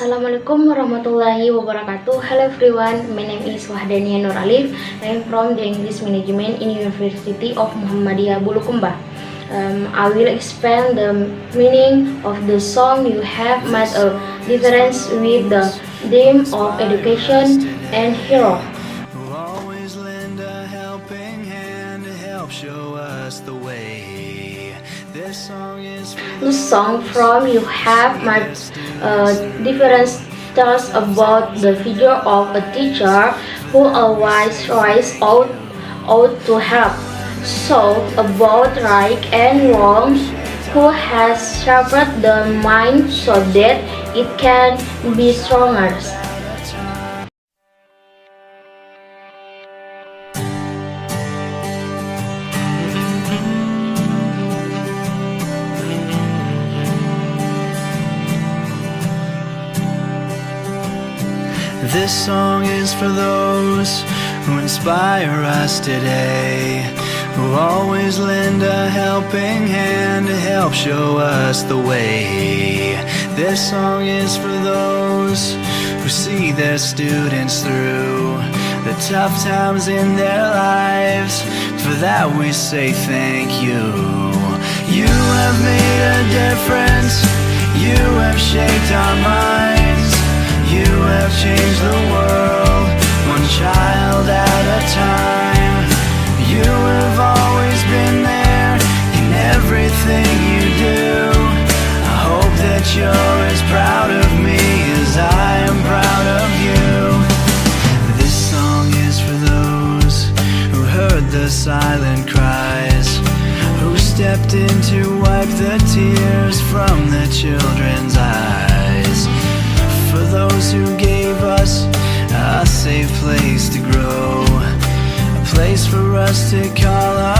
Assalamualaikum warahmatullahi wabarakatuh. Hello everyone, my name is Wahdania Alief. I am from the English Management in University of Muhammadiyah Bulukumba. I will explain the meaning of the song. You have made a difference with the theme of education and hero. Always lend a helping hand to help show us the way. This song is The song from You Have Made a Difference tells about the figure of a teacher who always tries out to help. So about right and wrong, who has sharpened the mind so that it can be stronger. This song is for those who inspire us today, who always lend a helping hand to help show us the way. This song is for those who see their students through the tough times in their lives. For that we say thank you. You have made a difference. You have shaped our minds. You have changed the world, one child at a time. You have always been there in everything you do. I hope that you're as proud of me as I am proud of you. This song is for those who heard the silent cries, who stepped in to wipe the tears from the children's eyes. For those who gave us a safe place to grow, a place for us to call our